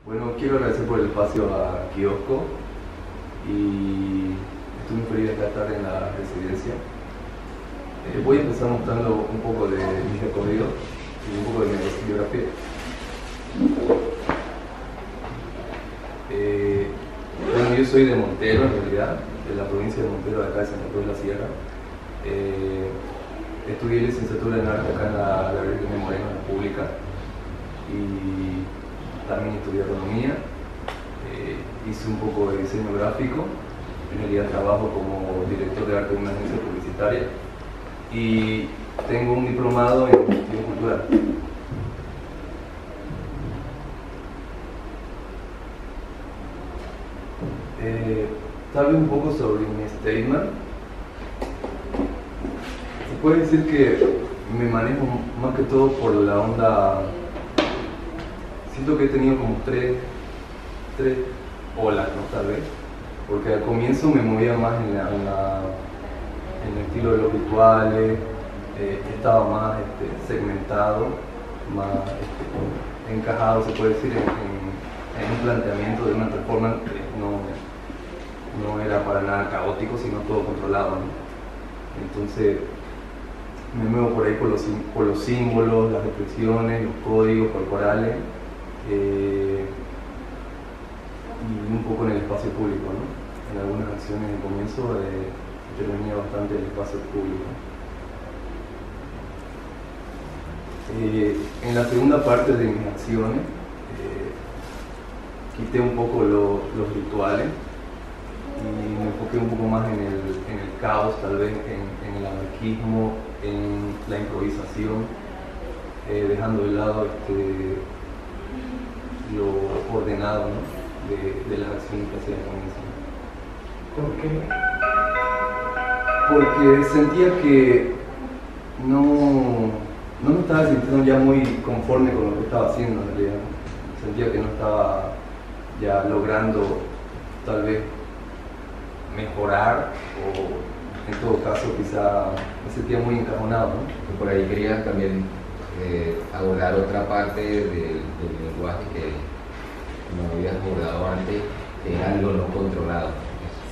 Bueno, quiero agradecer por el espacio a Kiosco y estoy muy feliz de estar en la residencia. Voy a empezar mostrando un poco de mi recorrido y un poco de mi biografía. Bueno, yo soy de Montero en realidad, de la provincia de Montero, de acá de Santa Cruz de la Sierra. Estudié licenciatura en arte acá en la Virgen de Moreno, en la pública, y también estudié agronomía. Hice un poco de diseño gráfico, en realidad trabajo como director de arte de una agencia publicitaria y tengo un diplomado en gestión cultural. Tal vez un poco sobre mi statement. Se puede decir que me manejo más que todo por la onda. Siento que he tenido como tres olas, ¿no? Tal vez, porque al comienzo me movía más en el estilo de los rituales, estaba más segmentado, más encajado, se puede decir, en un planteamiento de una performance que no era para nada caótico, sino todo controlado, ¿no? Entonces me muevo por ahí por los símbolos, las expresiones, los códigos corporales, y un poco en el espacio público, ¿no? En algunas acciones de comienzo intervenía bastante en el espacio público. En la segunda parte de mis acciones quité un poco los rituales y me enfoqué un poco más en el caos, tal vez en el anarquismo, en la improvisación, dejando de lado lo ordenado, ¿no? de las acciones que hacía al comienzo. ¿Por qué? Porque sentía que no me estaba sintiendo ya muy conforme con lo que estaba haciendo en realidad. Sentía que no estaba ya logrando tal vez mejorar, o en todo caso quizá me sentía muy encajonado, ¿no? Por ahí quería también abordar otra parte del lenguaje que no habías abordado antes, que era algo no controlado.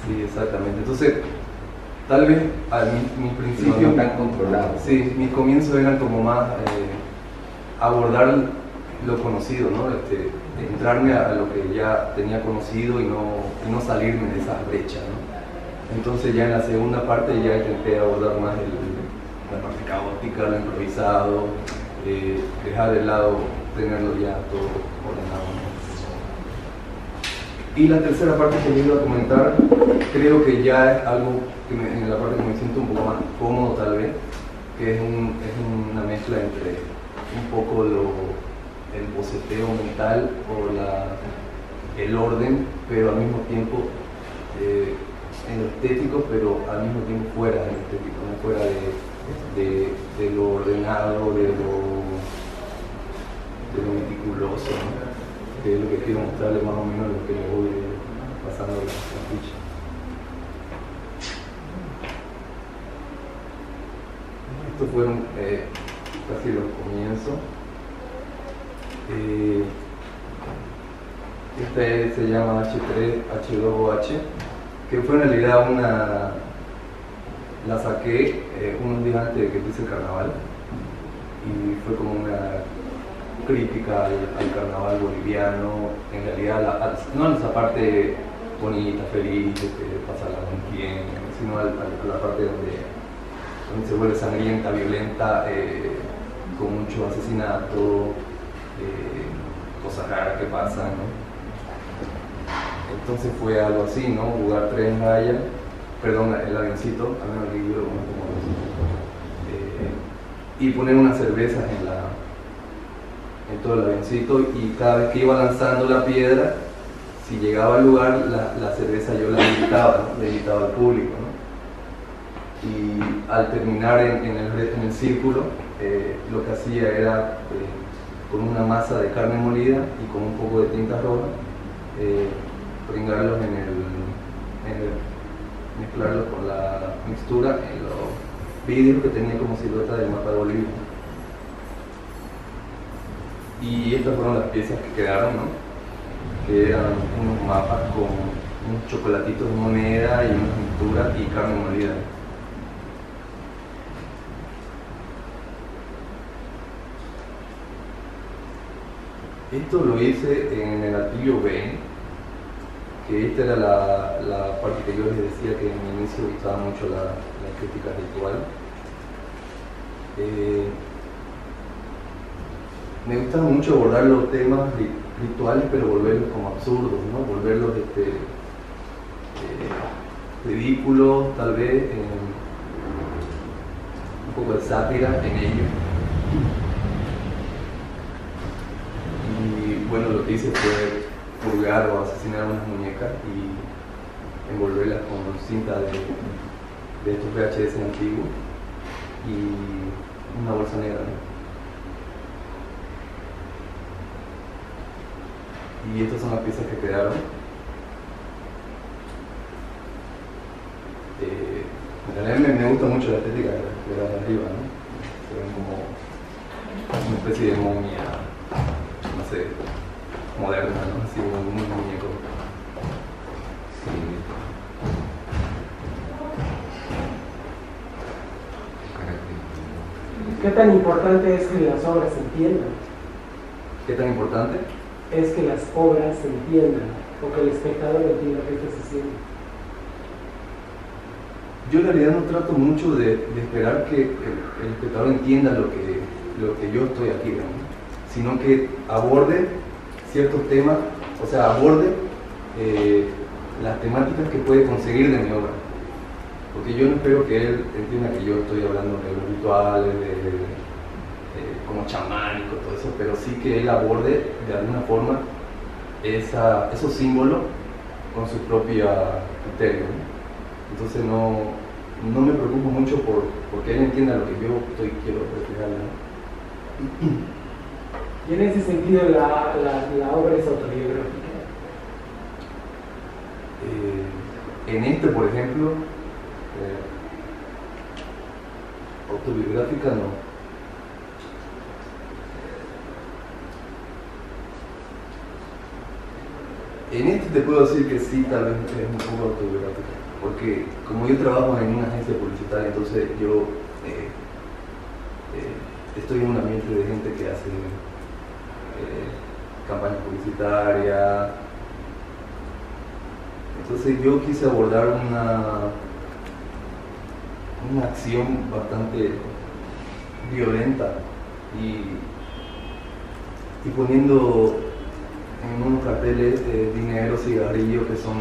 Sí, exactamente. Entonces, tal vez a mi principio... No tan controlado. Sí, mis comienzos eran como más abordar lo conocido, ¿no? Entrarme a lo que ya tenía conocido y no salirme de esas brechas, ¿no? Entonces ya en la segunda parte ya intenté abordar más la parte caótica, lo improvisado, dejar de lado tenerlo ya todo ordenado, ¿no? Y la tercera parte que yo iba a comentar, creo que ya es algo en la parte que me siento un poco más cómodo tal vez, que es una mezcla entre un poco el boceteo mental o el orden, pero al mismo tiempo en lo estético, pero al mismo tiempo fuera de lo estético, ¿no? Fuera de lo ordenado, de lo meticuloso, ¿no? Que es lo que quiero mostrarle más o menos lo que le voy pasando la ficha. Estos fueron casi los comienzos. Este se llama H3H2OH, que fue en realidad la saqué unos días antes de que empiece el carnaval, y fue como una crítica al carnaval boliviano, en realidad no a esa parte bonita, feliz, pasarla muy bien, sino a la parte donde se vuelve sangrienta, violenta, con mucho asesinato, cosas raras que pasan, ¿no? Entonces fue algo así, ¿no? Jugar 3 en raya, perdón, el avioncito, al menos que yo lo conozco como avioncito, y poner unas cervezas en todo el avioncito, y cada vez que iba lanzando la piedra, si llegaba al lugar, la cerveza yo la gritaba, ¿no? Le gritaba al público, ¿no? Y al terminar en el círculo, lo que hacía era con una masa de carne molida y con un poco de tinta roja, pringarlos mezclarlos con la mixtura en los vidrios que tenía como silueta del mapa de Bolivia. Y estas fueron las piezas que quedaron, ¿no? que eran unos mapas con unos chocolatitos de moneda y unas pinturas y carne molida. Esto lo hice en el Atilio Ben, que esta era la parte que yo les decía que en mi inicio gustaba mucho la estética ritual. Me gustaba mucho abordar los temas rituales, pero volverlos como absurdos, ¿no? Volverlos ridículos, tal vez, un poco de sátira en ellos. Y bueno, lo que hice fue purgar o asesinar unas muñecas y envolverlas con cinta de estos VHS antiguos y una bolsa negra, ¿no? Y estas son las piezas que quedaron. En realidad me gusta mucho la estética de las de arriba, ¿no? Se ven como una especie de momia, no sé, moderna, ¿no? Así como un muñeco. Sí. ¿Qué tan importante es que las obras se entiendan? ¿Qué tan importante? Es que las obras se entiendan, o que el espectador entienda qué está haciendo. Yo en realidad no trato mucho de esperar que el espectador entienda lo que yo estoy aquí, ¿no? Sino que aborde ciertos temas, o sea, aborde las temáticas que puede conseguir de mi obra. Porque yo no espero que él entienda que yo estoy hablando de los rituales, como chamánico, todo eso, pero sí que él aborde de alguna forma esos símbolos con su propio criterio, ¿no? Entonces no me preocupo mucho porque él entienda lo que yo quiero reflejar, ¿no? Y en ese sentido la obra es autobiográfica. En este, por ejemplo, autobiográfica no. En este te puedo decir que sí, tal vez es un poco autobiográfica, porque como yo trabajo en una agencia publicitaria, entonces yo estoy en un ambiente de gente que hace campañas publicitarias. Entonces yo quise abordar una acción bastante violenta y poniendo en unos carteles dinero, cigarrillos, que son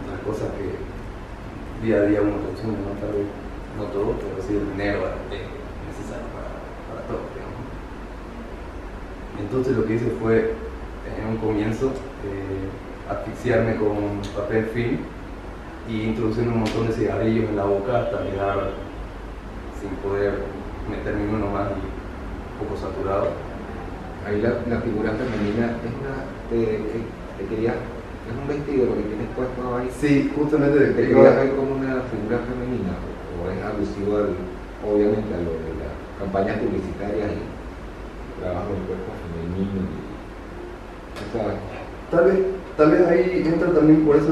las cosas que día a día uno consume, ¿no? Tal vez no todo, pero sí el dinero es necesario para todo, digamos. Entonces lo que hice fue, en un comienzo, asfixiarme con papel film y introduciendo un montón de cigarrillos en la boca hasta quedar sin poder meterme uno más y un poco saturado. Ahí la figura femenina es te quería, es un vestido lo que tienes puesto ahí. Sí, justamente ¿Te querías ver como una figura femenina o es alusivo obviamente a lo de las campañas publicitarias y trabajo del cuerpo femenino? Tal vez ahí entra también por eso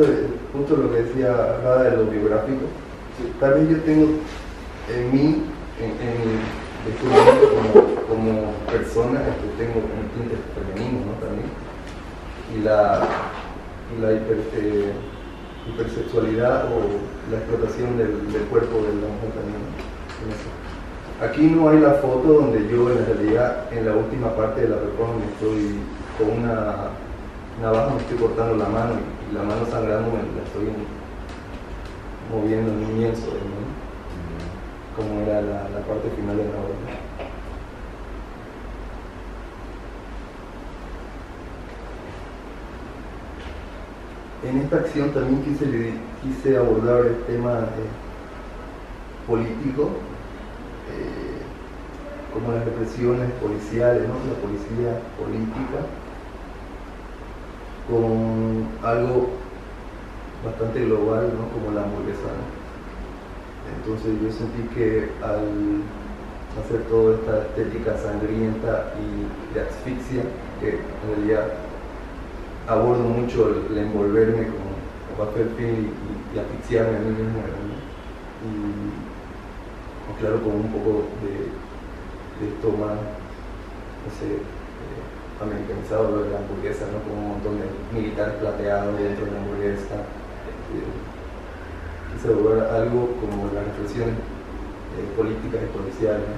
justo lo que decía Rada de lo biográfico. Sí, tal vez yo tengo en mí, en mi descubrimiento como persona, tengo un tinte femenino, ¿no? También. Y la hipersexualidad o la explotación del cuerpo de la mujer también, ¿no? Aquí no hay la foto donde yo en realidad en la última parte de la performance estoy con una navaja, me estoy cortando la mano y la mano sangrando la estoy moviendo en un lienzo, ¿no? Como era la parte final de la obra. En esta acción también quise abordar el tema político, como las represiones policiales, ¿no? La policía política, con algo bastante global, ¿no? Como la hamburguesa, ¿no? Entonces yo sentí que al hacer toda esta estética sangrienta y de asfixia, que en realidad abordo mucho el envolverme como papel film y asfixiarme a mí mismo, ¿no? Y claro, con un poco de esto más, no sé, americanizado, lo de la hamburguesa, ¿no? Con un montón de militares plateados dentro de la hamburguesa. Quise volver algo como las reflexiones políticas y policiales, ¿no?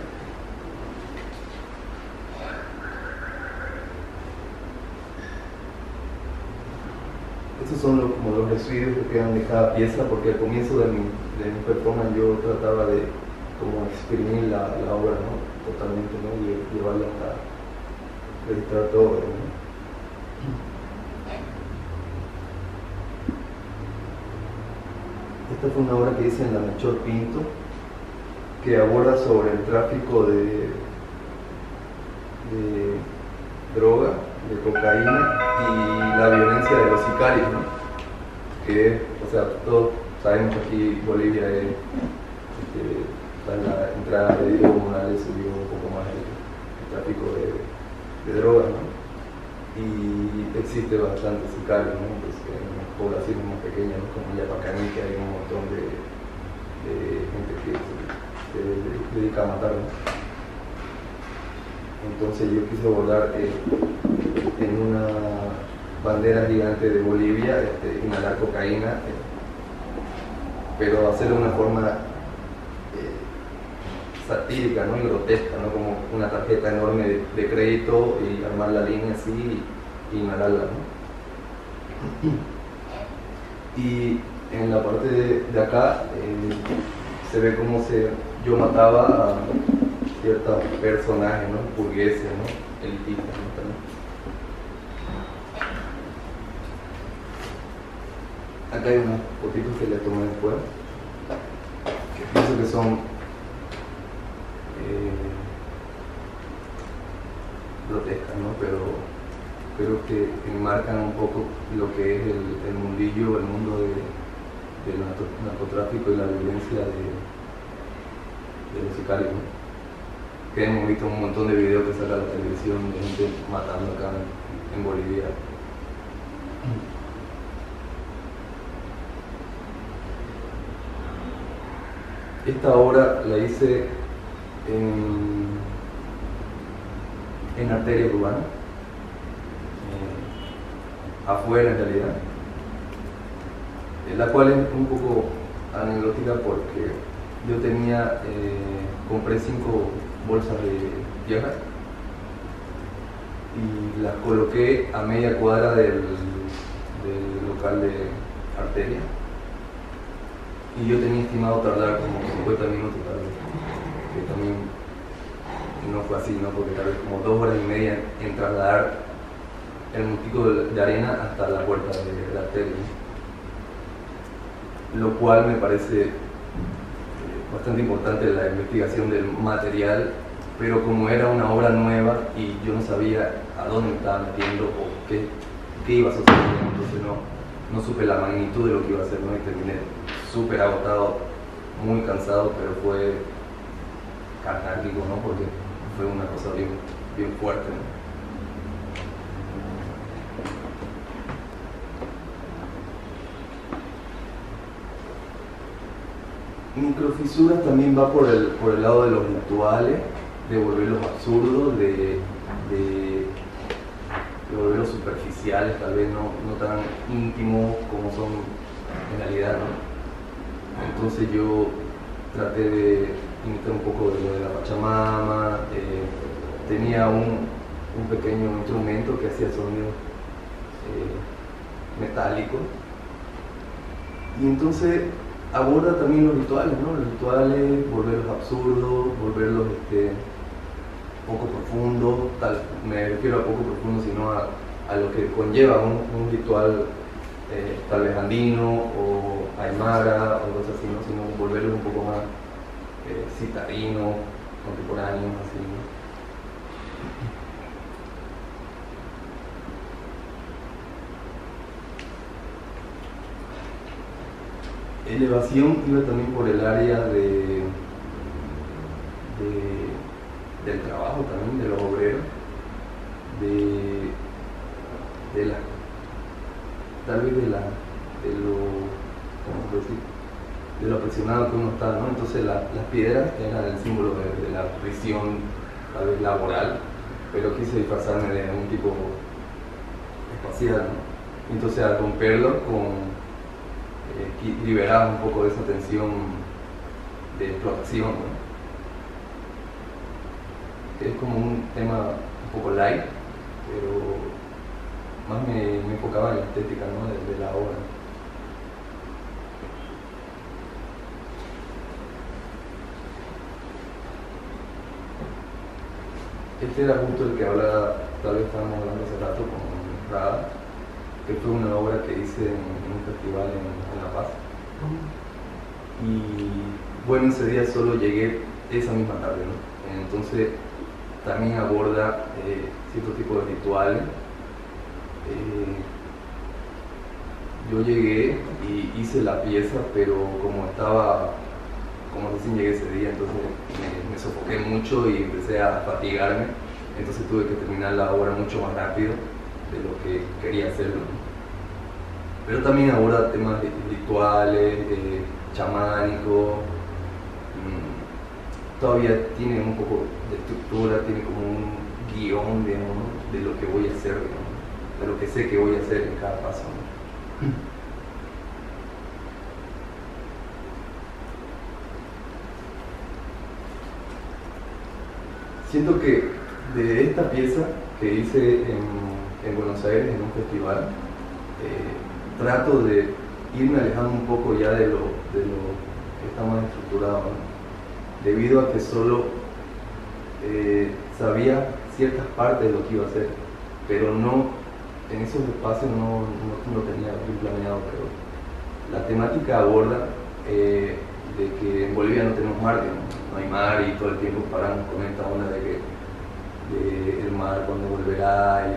Estos son como los residuos que quedan de cada pieza, porque al comienzo de mi performance yo trataba de como exprimir la obra, ¿no? Totalmente, ¿no? Y llevarla hasta registrar todo, ¿no? Esta fue una obra que hice en la Melchor Pinto, que aborda sobre el tráfico de droga, de cocaína y la violencia de los sicarios, ¿no? Que, o sea, todos sabemos que aquí Bolivia es, la entrada de Evo Morales subió un poco más el tráfico de drogas, ¿no? Y existe bastante sicario, ¿no? Pues en poblaciones más pequeñas, ¿no? Como Yapacaní, que hay un montón de gente que se dedica a matar, ¿no? Entonces yo quise abordar en una bandera gigante de Bolivia, inhalar cocaína, pero hacerlo de una forma satírica, ¿no? Y grotesca, ¿no? Como una tarjeta enorme de crédito y armar la línea así y inhalarla, ¿no? Y en la parte de acá se ve como yo mataba a ciertos personajes, ¿no? Burgueses, ¿no? Elitistas, ¿no? También. Acá hay unos fotitos que le tomé después, que pienso que son grotescas, ¿no? Pero creo que enmarcan un poco lo que es el mundillo, el mundo del narcotráfico y la violencia de los sicarios, ¿no? Que hemos visto un montón de videos que saca la televisión de gente matando acá en Bolivia. Esta obra la hice en arteria urbana, afuera en realidad, la cual es un poco anecdótica porque yo compré 5 bolsas de tierra y las coloqué a media cuadra del local de arteria. Y yo tenía estimado tardar como 50 minutos, tal vez, que también no fue así, ¿no? Porque tal vez como 2 horas y media en trasladar el montico de arena hasta la puerta de la arteria, lo cual me parece bastante importante la investigación del material, pero como era una obra nueva y yo no sabía a dónde me estaba metiendo o qué iba a suceder, entonces no supe la magnitud de lo que iba a hacer, ¿no? Y terminé súper agotado, muy cansado, pero fue catártico, ¿no? Porque fue una cosa bien fuerte, ¿no? Microfisuras también va por el lado de los rituales, de volverlos absurdos, de volverlos superficiales, tal vez no tan íntimos como son en realidad, ¿no? Entonces yo traté de imitar un poco de lo de la Pachamama, tenía un pequeño instrumento que hacía sonidos metálicos, y entonces aborda también los rituales, ¿no? Los rituales, volverlos absurdos, volverlos poco profundos, me refiero a poco profundo, sino a lo que conlleva un ritual tal vez andino o aymara o cosas así, ¿no? Sino volverlos un poco más citadinos, contemporáneos, así, ¿no? Elevación iba también por el área del trabajo también, de los obreros, de las tal vez de lo, ¿cómo puedo decir? De lo presionado que uno está, ¿no? Entonces las piedras eran el símbolo de la prisión, tal vez laboral, pero quise disfrazarme de un tipo espacial, ¿no? Entonces al romperlo, liberaba un poco de esa tensión de explotación, ¿no? Es como un tema un poco light, pero más me enfocaba en la estética, ¿no? de la obra. Este era justo el que hablaba, tal vez estábamos hablando hace rato con Rada, que fue una obra que hice en un festival en La Paz. Y bueno, ese día solo llegué esa misma tarde, ¿no? Entonces también aborda cierto tipo de rituales. Yo llegué y hice la pieza, pero como recién llegué ese día, entonces me sofoqué mucho y empecé a fatigarme, entonces tuve que terminar la obra mucho más rápido de lo que quería hacerlo, ¿no? Pero también aborda temas rituales, chamánicos, todavía tiene un poco de estructura, tiene como un guión, digamos, de lo que voy a hacer, digamos, de lo que sé que voy a hacer en cada paso, ¿no? Siento que de esta pieza que hice en Buenos Aires en un festival, trato de irme alejando un poco ya de lo que está más estructurado, ¿no? Debido a que solo sabía ciertas partes de lo que iba a hacer, pero no, en esos espacios no tenía bien planeado, pero la temática aborda de que en Bolivia no tenemos mar, no hay mar y todo el tiempo paramos con esta onda de que el mar cuando volverá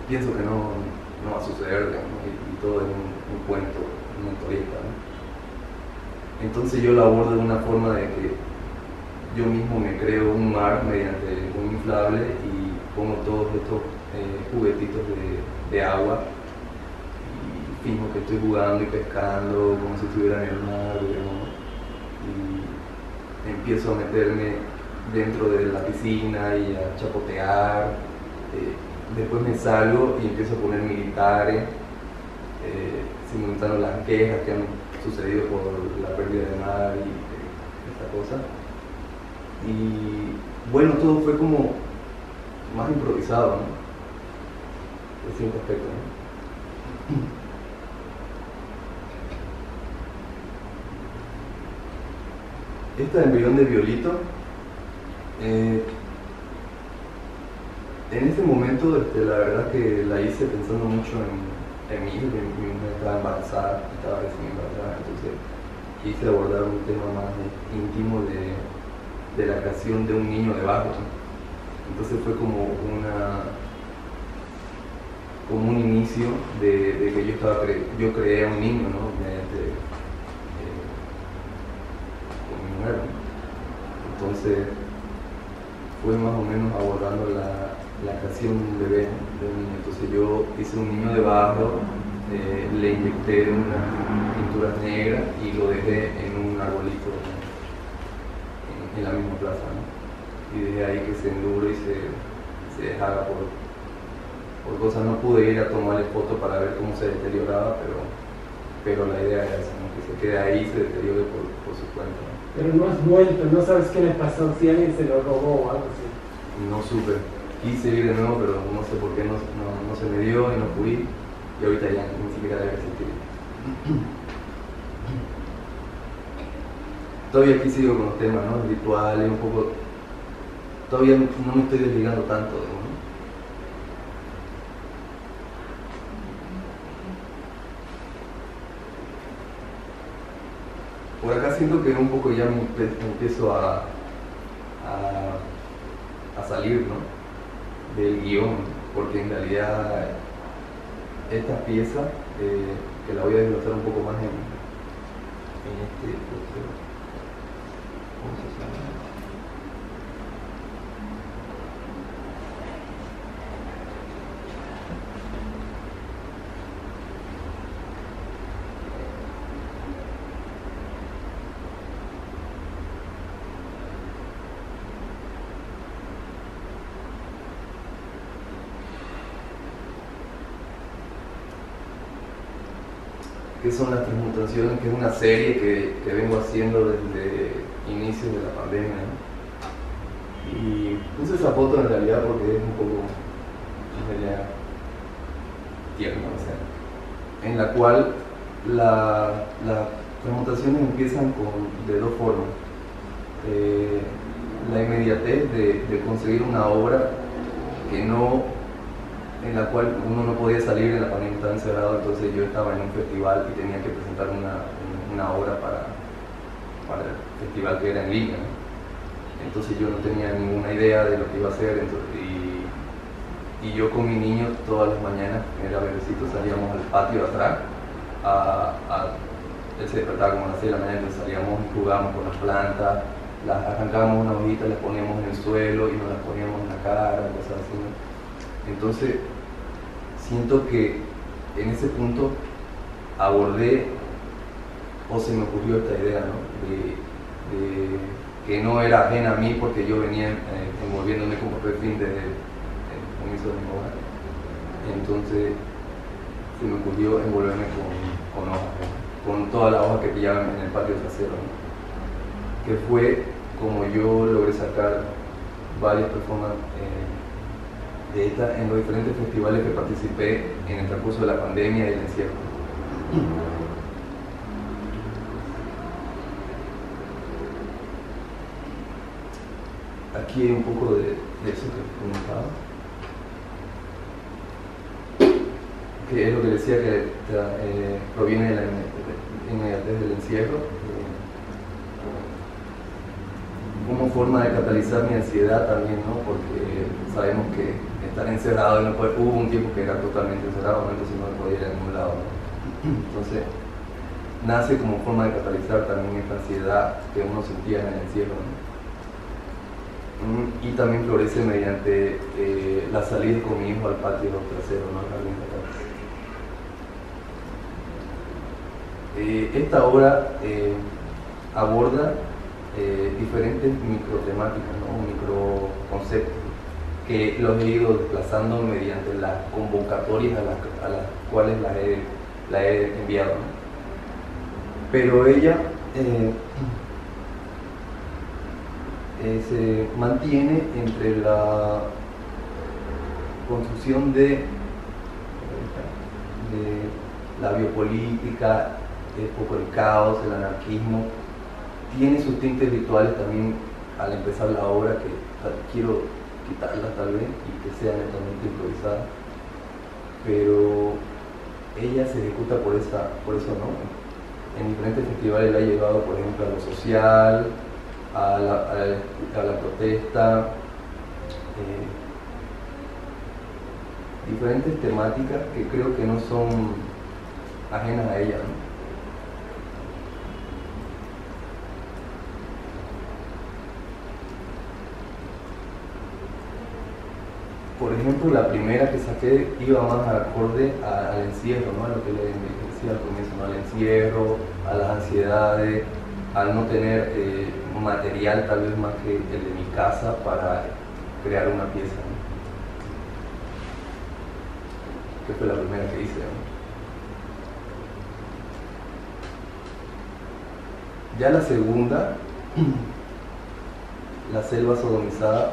pienso que no va a suceder, digamos, y todo es un cuento, una historieta, ¿no? Entonces yo lo abordo de una forma de que yo mismo me creo un mar mediante un inflable y pongo todos estos juguetitos de agua y finjo que estoy jugando y pescando como si estuviera en el mar, digamos, y empiezo a meterme dentro de la piscina y a chapotear. Después me salgo y empiezo a poner militares, simulando las quejas que han sucedido por la pérdida de mar y esta cosa. Y bueno, todo fue como más improvisado, ¿no? En cierto aspecto, ¿no? Esta embrión de Violito, en ese momento la verdad que la hice pensando mucho en mí, porque mi mujer estaba embarazada, estaba recién embarazada, entonces quise abordar un tema más íntimo de la creación de un niño debajo, ¿no? Entonces fue como un inicio de que yo creé un niño, ¿no? Mediante con mi mujer, ¿no? Entonces fue más o menos abordando la creación de un bebé, de un niño. Entonces yo hice un niño debajo, le inyecté unas pinturas negras y lo dejé en un arbolito en la misma plaza, ¿no? Y desde ahí que se endure y se deshaga por cosas. No pude ir a tomarle foto para ver cómo se deterioraba, pero la idea era esa, ¿no? Que se quede ahí y se deteriore por su cuenta, ¿no? Pero no has vuelto, no sabes qué le pasó, si alguien se lo robó o algo así. No supe, quise ir de nuevo, pero no sé por qué no se me dio y no fui, y ahorita ya ni siquiera debe existir. Todavía aquí sigo con los temas, ¿no? Rituales, un poco, todavía no me estoy desligando tanto, ¿no? Por acá siento que un poco ya me empiezo a salir, ¿no? Del guión, porque en realidad esta pieza, que la voy a desglosar un poco más en este, ¿cómo se llama? qué son las transmutaciones, que es una serie que vengo haciendo desde inicios de la pandemia, ¿no? Y puse esa foto en realidad porque es un poco media tierna, o sea, en la cual las transmutaciones empiezan de dos formas. La inmediatez de conseguir una obra en la cual uno no podía salir, en la pandemia estaba encerrado, entonces yo estaba en un festival y tenía que presentar una obra para el festival que era en línea, ¿no? Entonces yo no tenía ninguna idea de lo que iba a hacer, y yo con mi niño todas las mañanas, era bebecito, salíamos al patio de atrás, él se despertaba como a las 6 de la mañana, entonces salíamos y jugábamos con las plantas, las arrancábamos una hojita, las poníamos en el suelo y nos las poníamos en la cara, cosas así, ¿no? Entonces siento que en ese punto abordé, o se me ocurrió esta idea, ¿no? de que no era ajena a mí, porque yo venía envolviéndome como perfil desde el comienzo de mi hogar. Entonces se me ocurrió envolverme con hojas, ¿no? Con todas las hojas que pillaban en el patio trasero, ¿no? Que fue como yo logré sacar varias performances de esta en los diferentes festivales que participé en el transcurso de la pandemia y el encierro. Aquí hay un poco de eso que comentaba, que es lo que decía, que proviene de la inmediatez del encierro, como forma de catalizar mi ansiedad también, ¿no? Porque sabemos que estar encerrado, hubo un tiempo que era totalmente encerrado, ¿no? Entonces no podía ir a ningún lado, ¿no? Entonces nace como forma de catalizar también esta ansiedad que uno sentía en el encierro, ¿no? Y también florece mediante la salida con mi hijo al patio trasero, ¿no? Al jardín de acá. Esta obra aborda diferentes microtemáticas, ¿no? Microconceptos, que los he ido desplazando mediante las convocatorias a las cuales la he enviado, ¿no? Pero ella se mantiene entre la construcción de la biopolítica, un poco el caos, el anarquismo. Tiene sus tintes rituales también al empezar la obra, que quiero quitarlas tal vez y que sea netamente improvisada, pero ella se ejecuta por eso, ¿no? En diferentes festivales la ha llevado, por ejemplo, a lo social, a la protesta, diferentes temáticas que creo que no son ajenas a ella, ¿no? Por ejemplo, la primera que saqué iba más acorde al encierro, ¿no? A lo que le decía al comienzo, ¿no? Al encierro, a las ansiedades, al no tener un material tal vez más que el de mi casa para crear una pieza, ¿no? Que fue la primera que hice, ¿no? Ya la segunda, La selva sodomizada,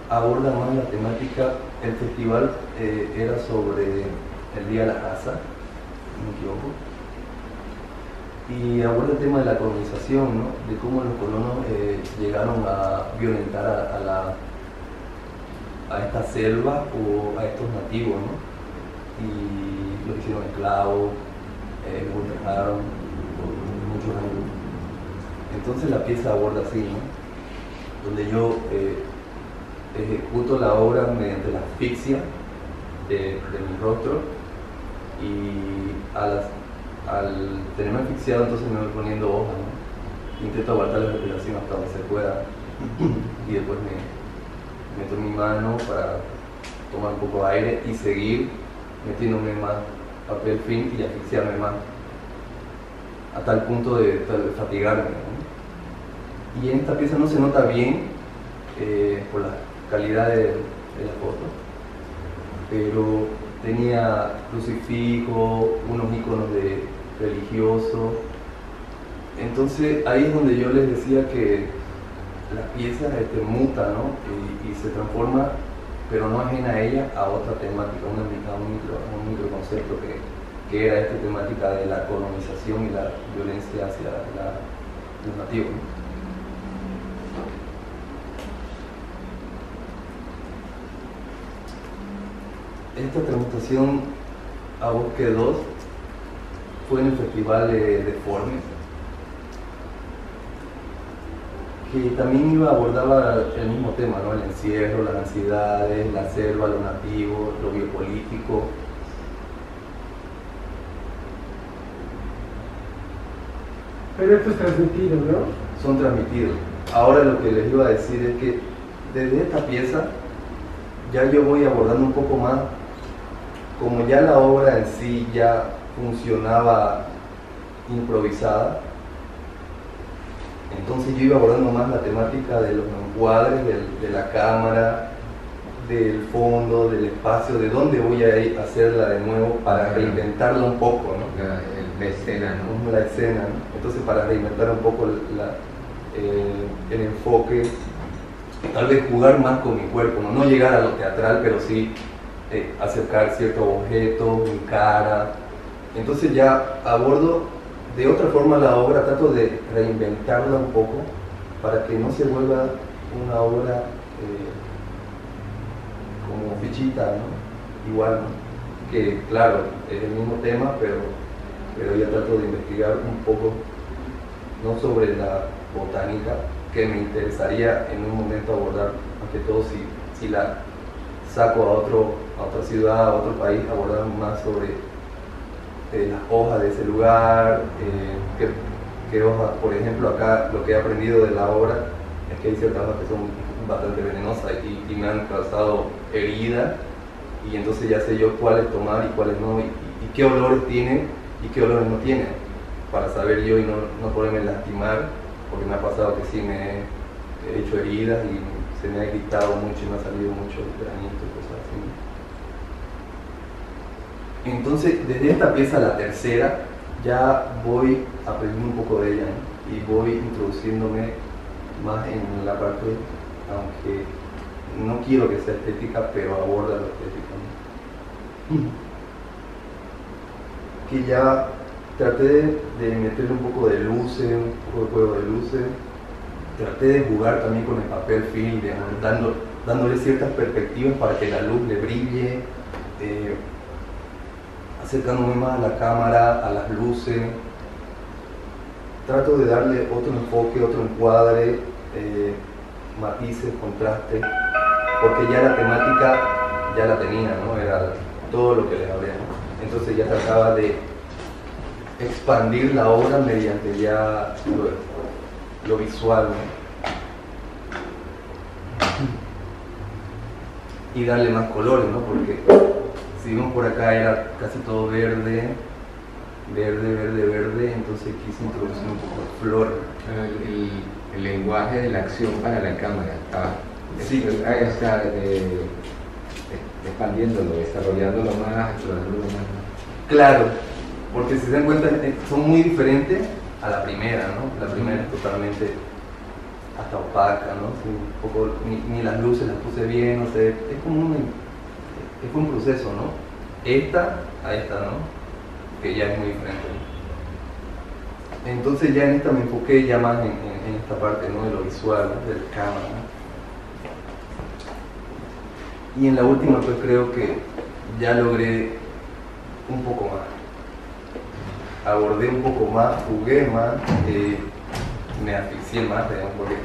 aborda más la temática. El festival era sobre el Día de la Raza, no me equivoco, y aborda el tema de la colonización, ¿no? De cómo los colonos llegaron a violentar a esta selva o a estos nativos, ¿no? Y lo hicieron esclavos, lo ultrajaron por muchos años. Entonces la pieza aborda así, ¿no? Donde yo ejecuto la obra mediante la asfixia de mi rostro, y al tenerme asfixiado, entonces me voy poniendo hojas, ¿no? Intento aguantar la respiración hasta donde se pueda, y después me meto mi mano para tomar un poco de aire y seguir metiéndome más papel film y asfixiarme más, hasta el punto de fatigarme, ¿no? Y en esta pieza no se nota bien por la calidad de la foto, pero tenía crucifijo, unos iconos religioso. Entonces ahí es donde yo les decía que la pieza muta, ¿no? Y se transforma, pero no ajena a ella, a otra temática, a un microconcepto que era esta temática de la colonización y la violencia hacia los nativos, ¿no? Esta transmutación a Bosque 2 fue en el Festival de Formes, que también abordaba el mismo tema, ¿no? El encierro, las ansiedades, la selva, lo nativo, lo biopolítico. Pero esto es transmitido, ¿no? Son transmitidos. Ahora lo que les iba a decir es que desde esta pieza ya yo voy abordando un poco más, como ya la obra en sí ya funcionaba improvisada, entonces yo iba abordando más la temática de los encuadres, de la cámara, del fondo, del espacio, de dónde voy a ir a hacerla de nuevo para reinventarla un poco, ¿no? La escena, ¿no? La escena, ¿no? Entonces para reinventar un poco el enfoque, tal vez jugar más con mi cuerpo, no llegar a lo teatral, pero sí acercar ciertos objetos, mi cara. Entonces ya abordo de otra forma la obra, trato de reinventarla un poco para que no se vuelva una obra como fichita, ¿no? Igual, ¿no? Que claro, es el mismo tema, pero ya trato de investigar un poco, no sobre la botánica, que me interesaría en un momento abordar, ante todo si la saco a otra ciudad, a otro país, abordar más sobre las hojas de ese lugar, qué hojas, por ejemplo, acá lo que he aprendido de la obra es que hay ciertas hojas que son bastante venenosas y me han causado herida, y entonces ya sé yo cuáles tomar y cuáles no, y qué olores tienen y qué olores no tienen, para saber yo y no poderme lastimar, porque me ha pasado que sí me he hecho heridas y se me ha gritado mucho y me ha salido mucho granito y cosas así. Entonces, desde esta pieza, la tercera, ya voy aprendiendo un poco de ella, ¿no? Y voy introduciéndome más en la parte, aunque no quiero que sea estética, pero aborda la estética, ¿no? Que ya traté de meterle un poco de luces, un poco de juego de luces, traté de jugar también con el papel film, dándole ciertas perspectivas para que la luz le brille, acercándome más a la cámara, a las luces. Trato de darle otro enfoque, otro encuadre, matices, contrastes, porque ya la temática ya la tenía, ¿no? Era todo lo que les hablé, ¿no? Entonces ya trataba de expandir la obra mediante ya lo visual, ¿no? Y darle más colores, ¿no? Porque si vemos por acá era casi todo verde, entonces quise introducir un poco de flor. El lenguaje de la acción para la cámara está expandiéndolo, desarrollándolo más, explorándolo más. Claro, porque si se dan cuenta son muy diferentes a la primera, ¿no? La primera es totalmente hasta opaca, ¿no? Sí, un poco, ni las luces las puse bien, no sé, es como un proceso, ¿no? Esta a esta, ¿no? Que ya es muy diferente, ¿no? Entonces ya en esta me enfoqué ya más en esta parte, ¿no? De lo visual, ¿no? De la cámara, ¿no? Y en la última pues creo que ya logré un poco más, abordé un poco más, jugué más, me asfixié más, digamos, porque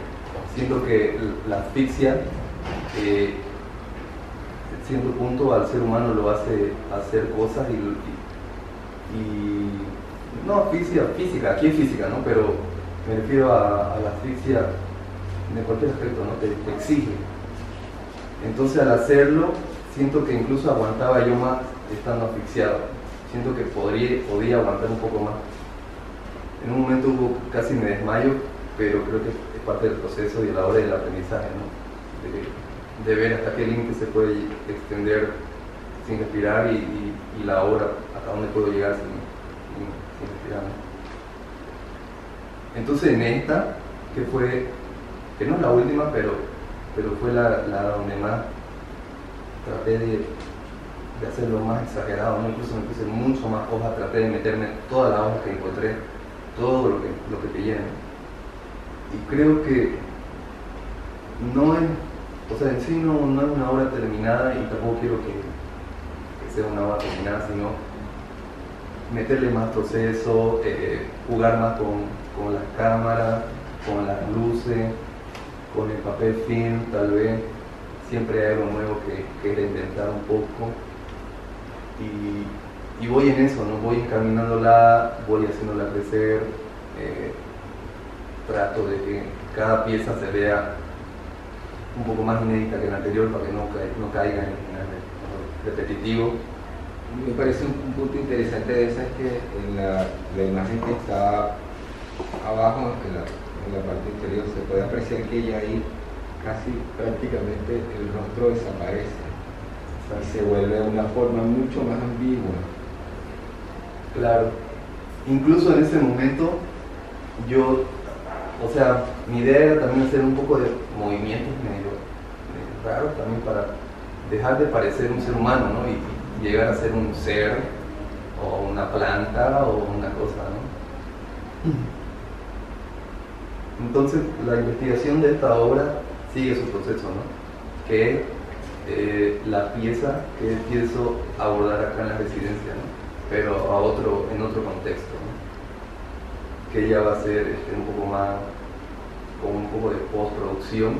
siento que la asfixia cierto punto al ser humano lo hace hacer cosas y no física, aquí es física, ¿no? Pero me refiero a la asfixia de cualquier aspecto, ¿no? Te exige. Entonces al hacerlo, siento que incluso aguantaba yo más estando asfixiado. Siento que podía aguantar un poco más. En un momento casi me desmayo, pero creo que es parte del proceso y de la hora del aprendizaje, ¿no? De ver hasta qué límite se puede extender sin respirar y la hora, hasta dónde puedo llegar Entonces en esta, que no es la última, pero fue la donde más traté de hacerlo más exagerado, ¿no? Incluso me puse mucho más hojas, traté de meterme todas las hojas que encontré, todo lo que pillé, ¿no? Y creo que no es, o sea, en sí no es una obra terminada y tampoco quiero que sea una obra terminada, sino meterle más proceso, jugar más con las cámaras, con las luces, con el papel film, tal vez. Siempre hay algo nuevo que reinventar un poco. Y voy en eso, ¿no? Voy encaminándola, voy haciéndola crecer, trato de que cada pieza se vea un poco más inédita que la anterior para que no caiga en el repetitivo. Me parece un punto interesante de esa es que en la imagen que está abajo, en la parte interior, se puede apreciar que ya ahí casi prácticamente el rostro desaparece y se vuelve una forma mucho más ambigua. Claro, incluso en ese momento yo, o sea, mi idea era también hacer un poco de movimientos medio raros también para dejar de parecer un ser humano, ¿no? Y llegar a ser un ser o una planta o una cosa, ¿no? Entonces la investigación de esta obra sigue su proceso, ¿no? Que es la pieza que empiezo a abordar acá en la residencia, ¿no? Pero en otro contexto, ¿no? Que ya va a ser un poco más, con un poco de postproducción,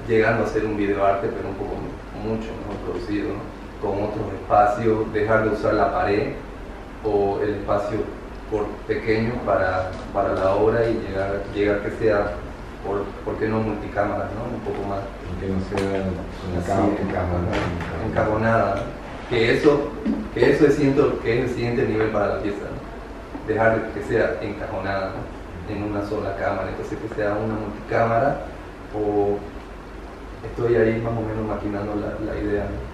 llegando a ser un videoarte, pero un poco mucho mejor producido, ¿no? Con otros espacios, dejar de usar la pared o el espacio pequeño para la obra y llegar que sea, ¿por qué no multicámara, ¿no? Un poco más. Que no sea encajonada, ¿no? Que eso siento que es el siguiente nivel para la pieza, ¿no? Dejar que sea encajonada, ¿no? En una sola cámara, entonces que sea una multicámara, o estoy ahí más o menos maquinando la idea, ¿no?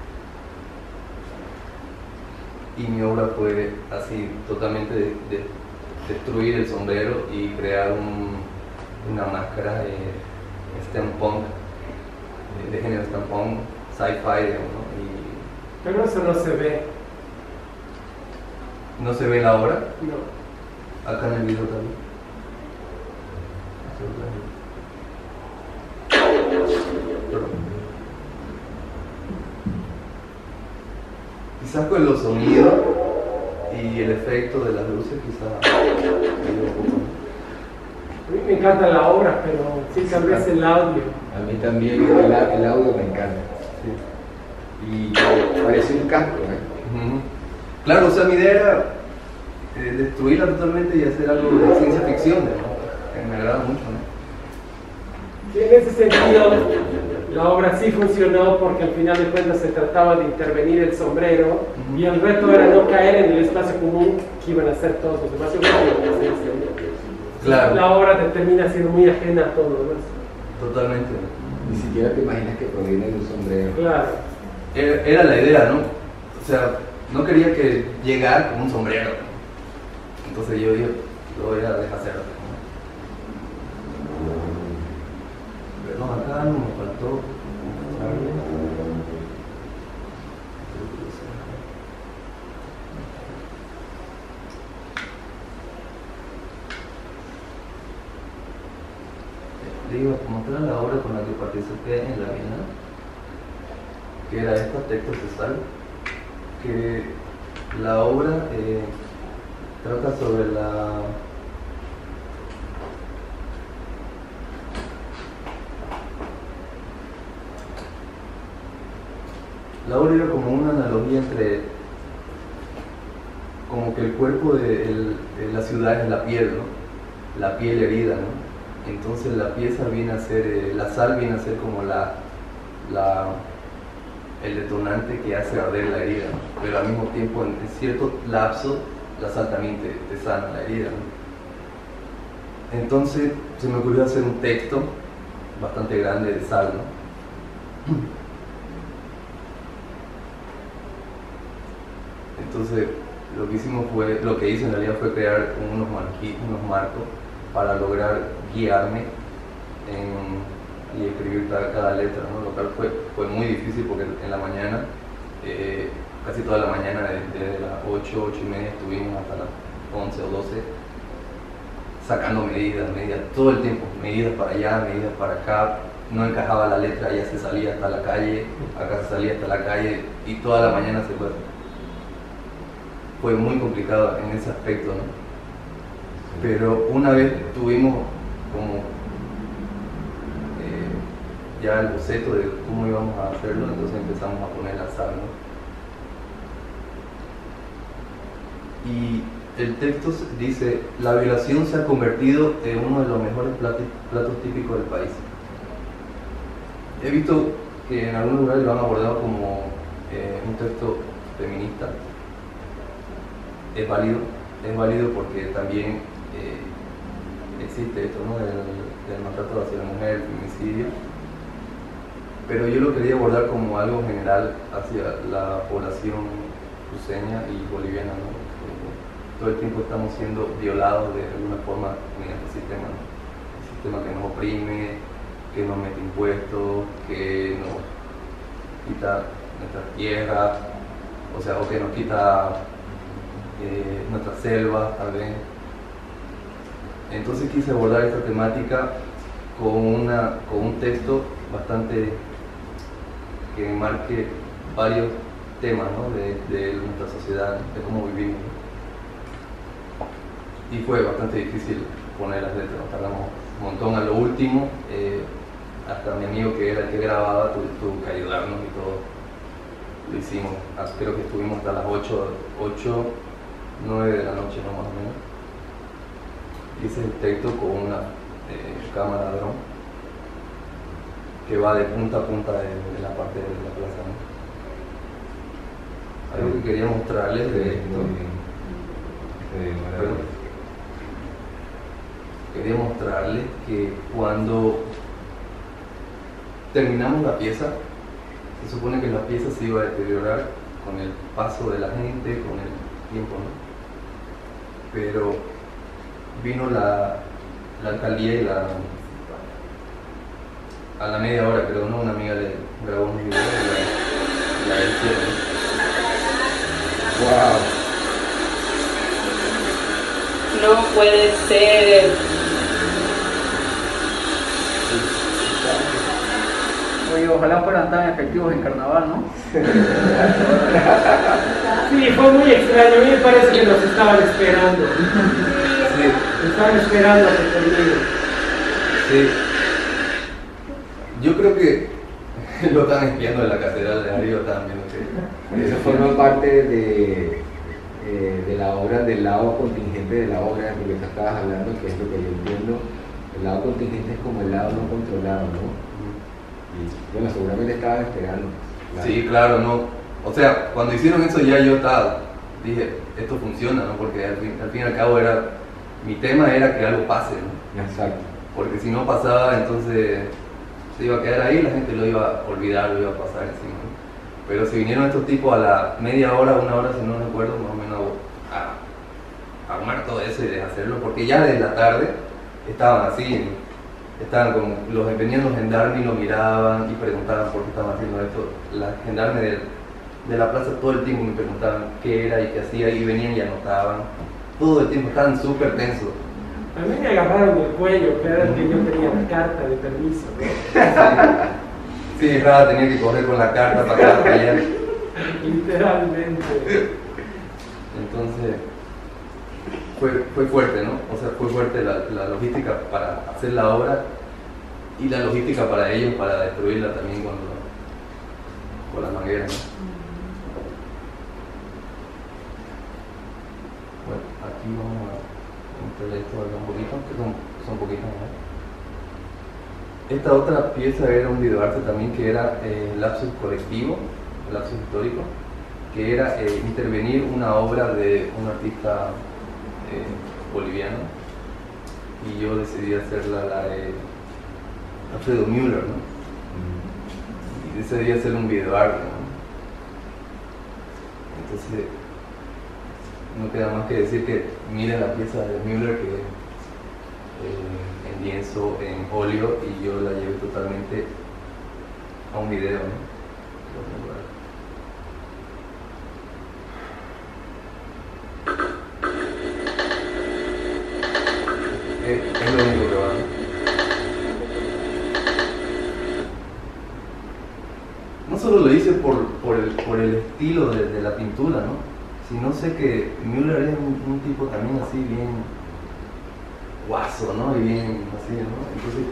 Y mi obra fue así, totalmente de destruir el sombrero y crear una máscara steampunk, de género steampunk, sci-fi, digamos, ¿no? Pero eso no se ve. ¿No se ve en la obra? No. Acá en el video también. Quizás con los sonidos y el efecto de las luces, quizás ayuda un poco. A mí me encanta la obra, pero sí cambias el audio. A mí también el audio me encanta. Sí. Y parece un casco, ¿eh? Uh-huh. Claro, o sea, mi idea era destruirla totalmente y hacer algo de ciencia ficción, ¿no? Que me agrada mucho, ¿no? Y en ese sentido, la obra sí funcionó porque al final de cuentas se trataba de intervenir el sombrero y el reto era no caer en el espacio común que iban a hacer todos los demás. Claro. La obra te termina siendo muy ajena a todo lo demás. Totalmente. Ni siquiera te imaginas que proviene de un sombrero. Claro. Era la idea, ¿no? O sea, no quería que llegar con un sombrero. Entonces yo dije, lo voy a dejar hacer. Pero no, acá no me faltó. Le iba a mostrar la obra con la que participé en la Bienal, que era esta, Texto Cesal, que la obra trata sobre la obra era como una analogía entre como que el cuerpo de la ciudad es la piel, ¿no? La piel herida, ¿no? Entonces la pieza viene a ser, la sal viene a ser como el detonante que hace arder la herida, ¿no? Pero al mismo tiempo en cierto lapso la sal también te sana la herida, ¿no? Entonces se me ocurrió hacer un texto bastante grande de sal, ¿no? Entonces lo que hicimos fue, lo que hice en realidad fue crear unos marcos para lograr guiarme y escribir cada letra, ¿no? Lo cual fue muy difícil porque en la mañana, casi toda la mañana, desde las 8, 8 y media, estuvimos hasta las 11 o 12 sacando medidas todo el tiempo, medidas para allá, medidas para acá. No encajaba la letra, ya se salía hasta la calle, acá se salía hasta la calle, y toda la mañana fue muy complicado en ese aspecto, ¿no? Pero una vez tuvimos como ya el boceto de cómo íbamos a hacerlo, entonces empezamos a poner la sal, ¿no? Y el texto dice: la violación se ha convertido en uno de los mejores platos típicos del país. He visto que en algunos lugares lo han abordado como un texto feminista. Es válido porque también existe esto, ¿no? del maltrato hacia la mujer, el feminicidio. Pero yo lo quería abordar como algo general hacia la población cruceña y boliviana, ¿no? Todo el tiempo estamos siendo violados de alguna forma mediante el sistema, ¿no? El sistema que nos oprime, que nos mete impuestos, que nos quita nuestras tierras, o que nos quita nuestras selvas también. Entonces quise abordar esta temática con un texto bastante que marque varios temas, ¿no? de nuestra sociedad, de cómo vivimos. Y fue bastante difícil poner las letras, nos tardamos un montón a lo último. Hasta mi amigo que era el que grababa tuvo que ayudarnos y todo. Lo hicimos, creo que estuvimos hasta las 8, 9 de la noche, ¿no? Más o menos. Hice el texto con una cámara dron que va de punta a punta de la parte de la plaza, ¿no? Algo que quería mostrarles de esto. Quería mostrarles que cuando terminamos la pieza, se supone que la pieza se iba a deteriorar con el paso de la gente, con el tiempo, ¿no? Pero vino la alcaldía y a la media hora, creo, ¿no? Una amiga le grabó un video y la hicieron. ¡Wow! No puede ser. Oye, ojalá fueran tan efectivos en carnaval, ¿no? Sí, fue muy extraño. A mí me parece que nos estaban esperando. Sí. Estaban esperando a que termine. Sí. Yo creo que lo están espiando en la catedral de arriba también. Eso forma parte de la obra, del lado contingente de la obra de lo que tú estabas hablando, que es lo que yo entiendo. El lado contingente es como el lado no controlado, ¿no? Y bueno, seguramente estaban esperando. Claro. Sí, claro, no. O sea, cuando hicieron eso ya yo dije, esto funciona, ¿no? Porque al fin y al cabo mi tema era que algo pase, ¿no? Exacto. Porque si no pasaba, entonces se iba a quedar ahí, la gente lo iba a olvidar, lo iba a pasar encima, ¿no? Pero si vinieron estos tipos a la media hora, una hora, si no recuerdo, más o menos a armar todo eso y deshacerlo, porque ya desde la tarde estaban así, venían los gendarmes y lo miraban y preguntaban por qué estaban haciendo esto. Las gendarmes de la plaza todo el tiempo me preguntaban qué era y qué hacía, y venían y anotaban. Todo el tiempo estaban súper tensos. A mí me agarraron el cuello, que era que yo tenía la carta de permiso, ¿no? Sí, Rada tenía que correr con la carta para allá. Literalmente. Entonces, fue fuerte, ¿no? O sea, fue fuerte la logística para hacer la obra y la logística para ellos, para destruirla también con las mangueras, ¿no? Bueno, aquí vamos a mostrar esto un poquito, que son poquitos, ¿no? Esta otra pieza era un videoarte también que era lapsus colectivo, lapsus histórico, que era intervenir una obra de un artista boliviano, y yo decidí hacerla la de Alfredo Müller, ¿no? Y decidí hacer un videoarte, ¿no? Entonces no queda más que decir que miren la pieza de Müller, que en lienzo, en óleo, y yo la llevé totalmente a un video, ¿no? Es lo único que va, ¿no? No solo lo hice por el estilo de la pintura, ¿no? Sino sé que Müller es un tipo también así bien guaso, ¿no? Y bien así, ¿no? Entonces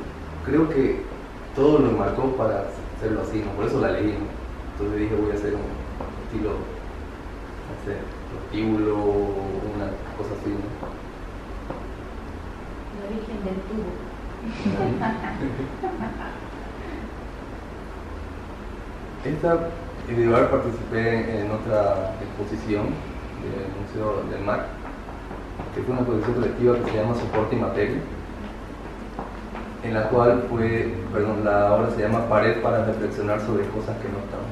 creo que todo lo marcó para hacerlo así, ¿no? Por eso la leí, ¿no? Entonces dije, voy a hacer un estilo, no sé, prostíbulo, una cosa así, ¿no? El origen del tubo. Esta individual participé en otra exposición del Museo del Mar, que fue una exposición colectiva que se llama Soporte y Materia, en la cual la obra se llama Pared para reflexionar sobre cosas que no están.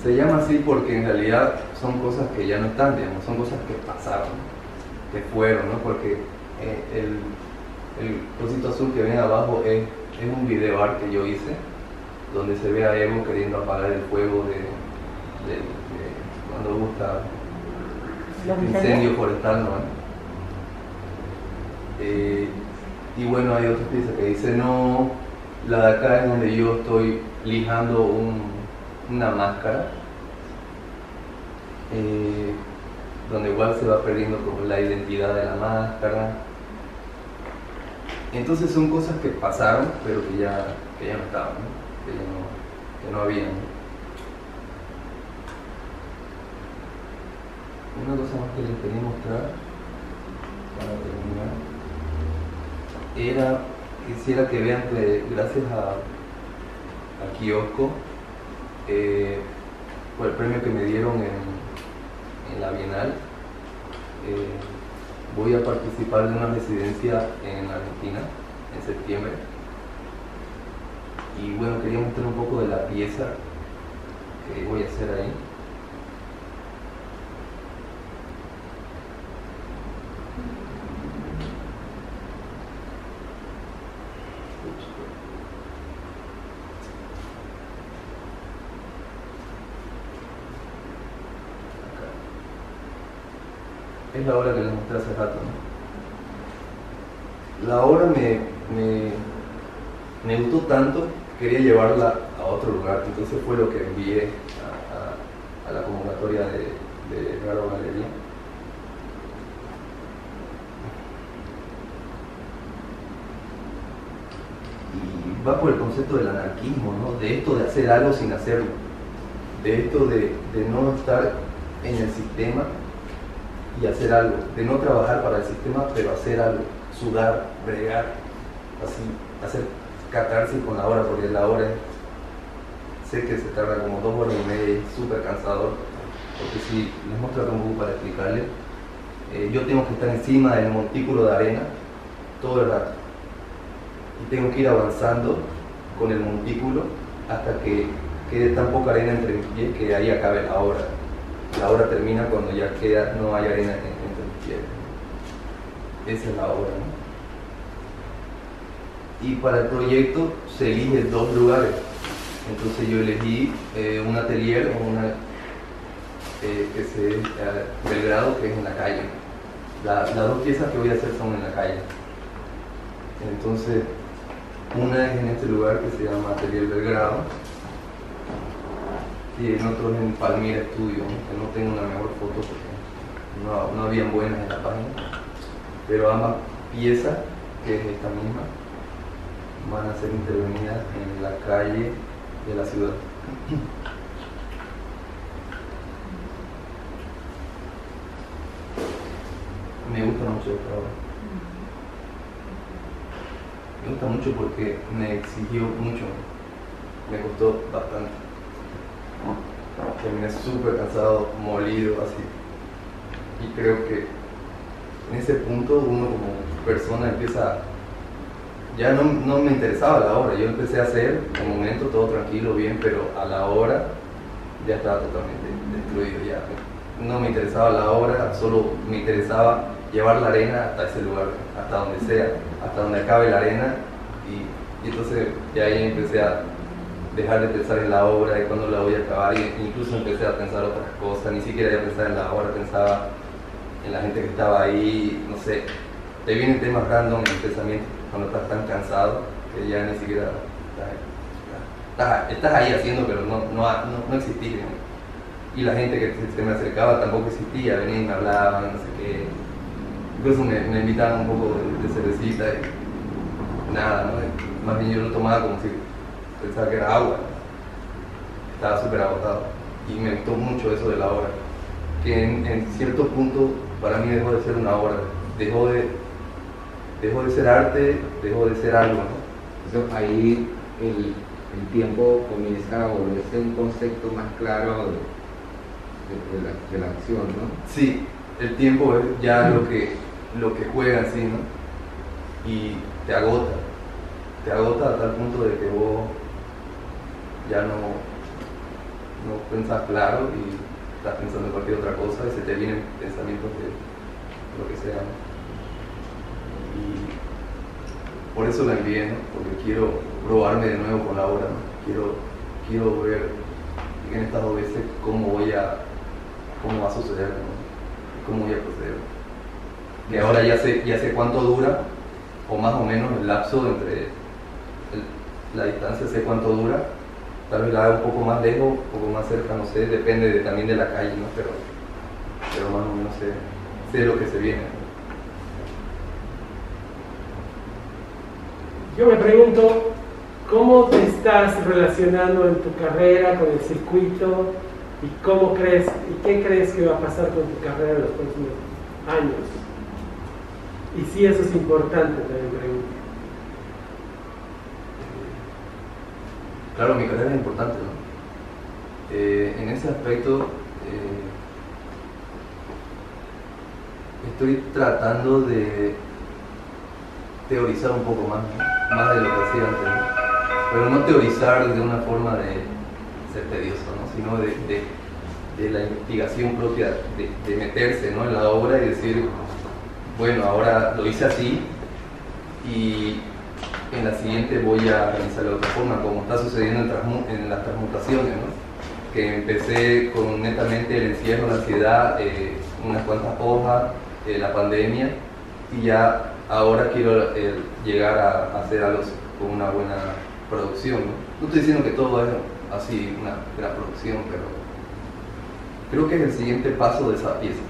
Se llama así porque en realidad son cosas que ya no están, digamos, son cosas que pasaron, que fueron, ¿no? Porque el cosito azul que ven abajo es un video art que yo hice, donde se ve a Evo queriendo apagar el fuego de cuando gusta incendio forestal, ¿no? Y bueno, hay otra pieza que dice, no, la de acá es donde yo estoy lijando una máscara, donde igual se va perdiendo como la identidad de la máscara. Entonces son cosas que pasaron, pero que ya no estaban, ¿no? Que no habían, ¿no? Una cosa más que les quería mostrar para terminar quisiera que vean que gracias a Kiosco, por el premio que me dieron en la Bienal, voy a participar de una residencia en Argentina en septiembre. Y bueno, quería mostrar un poco de la pieza que voy a hacer ahí. Es la obra que les mostré hace rato, ¿no? La obra me gustó tanto, quería llevarla a otro lugar, entonces fue lo que envié a la convocatoria de Raro Galería. Y va por el concepto del anarquismo, ¿no? De esto de hacer algo sin hacerlo, de esto de no estar en el sistema y hacer algo, de no trabajar para el sistema, pero hacer algo, sudar, bregar, así, hacer catarsis con la obra, porque la obra sé que se tarda como 2 horas y media y es súper cansador, porque si les muestro un poco para explicarles, yo tengo que estar encima del montículo de arena todo el rato y tengo que ir avanzando con el montículo hasta que quede tan poca arena entre mis pies que ahí acabe la obra. La obra termina cuando ya no hay arena entre mis pies. Esa es la obra, ¿no? Y para el proyecto se elige 2 lugares. Entonces yo elegí un atelier que es Belgrado, que es en la calle. Las 2 piezas que voy a hacer son en la calle. Entonces, una es en este lugar que se llama Atelier Belgrado, y el otro es en Palmira Estudio, ¿no? Que no tengo una mejor foto porque no habían buenas en la página, pero ambas piezas, que es esta misma, van a ser intervenidas en la calle de la ciudad. Me gusta mucho esta obra. Me gusta mucho porque me exigió mucho, me costó bastante. Terminé súper cansado, molido, así. Y creo que en ese punto uno como persona empieza, ya no me interesaba la obra, yo empecé a hacer, en el momento todo tranquilo, bien, pero a la hora ya estaba totalmente destruido. Ya no me interesaba la obra, solo me interesaba llevar la arena hasta ese lugar, hasta donde sea, hasta donde acabe la arena. Y entonces de ahí empecé a dejar de pensar en la obra, de cuándo la voy a acabar, e incluso empecé a pensar otras cosas, ni siquiera ya pensaba en la obra, pensaba en la gente que estaba ahí, no sé, te vienen temas random en el pensamiento cuando estás tan cansado que ya ni siquiera estás ahí haciendo, pero no existís, ¿no? Y la gente que se me acercaba tampoco existía, venían y me hablaban, no sé qué, incluso me invitaban un poco de cervecita y nada, ¿no? Más bien yo lo tomaba como si pensaba que era agua, estaba súper agotado y me gustó mucho eso de la obra, que en cierto punto para mí dejó de ser una obra, dejó de ser arte, dejó de ser algo, ¿no? Entonces ahí el tiempo comienza a volverse un concepto más claro de la acción, ¿no? Sí, el tiempo es ya lo que juega en sí, ¿no? Y te agota a tal punto de que vos ya no pensás claro y estás pensando en cualquier otra cosa y se te vienen pensamientos de lo que sea, ¿no? Y por eso la envié, ¿no? Porque quiero probarme de nuevo con la obra, ¿no? Quiero ver en estas 2 veces cómo va a suceder, ¿no? Cómo voy a proceder. Que ahora ya sé cuánto dura, o más o menos el lapso entre la distancia, sé cuánto dura. Tal vez la haga un poco más lejos, un poco más cerca, no sé, depende también de la calle, ¿no? Pero más o menos sé lo que se viene, ¿no? Yo me pregunto, ¿cómo te estás relacionando en tu carrera con el circuito y qué crees que va a pasar con tu carrera en los próximos años? Y si eso es importante, también pregunto. Claro, mi carrera es importante, ¿no? En ese aspecto estoy tratando de teorizar un poco más, ¿no? Más de lo que hacía antes, ¿no? Pero no teorizar de una forma de ser tedioso, ¿no? Sino de la investigación propia, de meterse, ¿no? En la obra y decir, bueno, ahora lo hice así y en la siguiente voy a realizarlo de otra forma, como está sucediendo en las transmutaciones, ¿no? Que empecé con netamente el encierro, la ansiedad, unas cuantas hojas, la pandemia, y ya ahora quiero llegar a hacer algo con una buena producción, ¿no? No estoy diciendo que todo es así, una gran producción, pero creo que es el siguiente paso de esa pieza.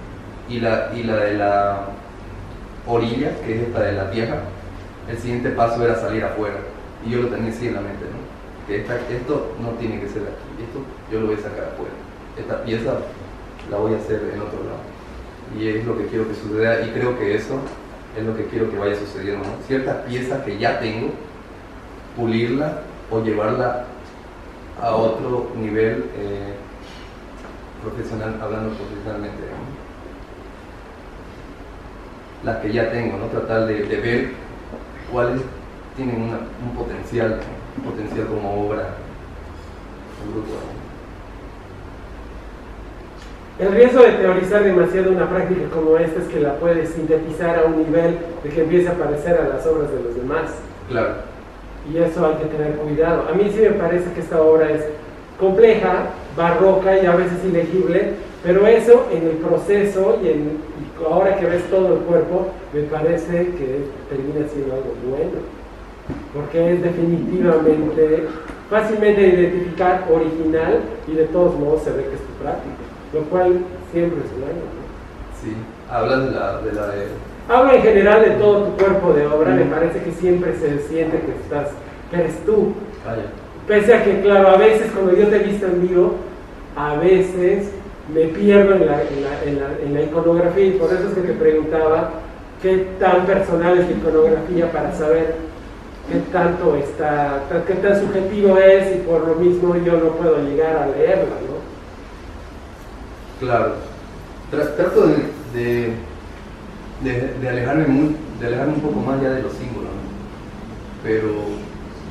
Y la de la orilla, que es esta de la tierra, el siguiente paso era salir afuera. Y yo lo tenía así en la mente, ¿no? Que esto no tiene que ser aquí, esto yo lo voy a sacar afuera. Esta pieza la voy a hacer en otro lado. Y es lo que quiero que suceda, y creo que eso es lo que quiero que vaya sucediendo, ¿no? Ciertas piezas que ya tengo, pulirla o llevarla a otro nivel profesional, hablando profesionalmente, ¿no? Las que ya tengo, ¿no? Tratar de ver cuáles tienen un potencial como obra, un grupo, ¿no? El riesgo de teorizar demasiado una práctica como esta es que la puedes sintetizar a un nivel de que empiece a parecer a las obras de los demás. Claro. Y eso hay que tener cuidado. A mí sí me parece que esta obra es compleja, barroca y a veces ilegible, pero eso en el proceso y ahora que ves todo el cuerpo, me parece que termina siendo algo bueno, porque es definitivamente fácilmente identificar, original, y de todos modos se ve que es tu práctica, lo cual siempre es bueno, ¿no? Sí, hablas de la de... Hablo en general de todo tu cuerpo de obra, me parece que siempre se siente que eres tú. Vaya. Pese a que, claro, a veces cuando yo te he visto en vivo, a veces me pierdo en la iconografía, y por eso es que te preguntaba qué tan personal es la iconografía para saber qué tanto está, qué tan subjetivo es, y por lo mismo yo no puedo llegar a leerla, ¿no? Claro. Trato de alejarme un poco más ya de los símbolos, ¿no? Pero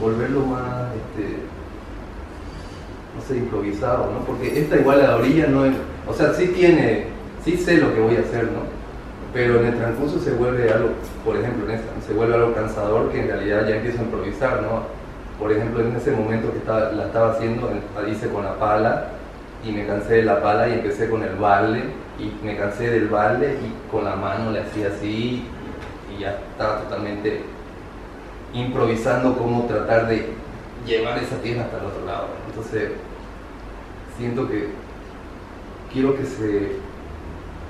volverlo más no sé, improvisado, ¿no? Porque esta igual a la orilla no es, o sea, sí sé lo que voy a hacer, ¿no? Pero en el transcurso se vuelve algo, por ejemplo, en esta, se vuelve algo cansador que en realidad ya empiezo a improvisar, ¿no? Por ejemplo, en ese momento que la estaba haciendo, la hice con la pala y me cansé de la pala y empecé con el balde y me cansé del balde y con la mano le hacía así y ya estaba totalmente improvisando cómo tratar de llevar esa tierra hasta el otro lado. Entonces, siento que quiero que se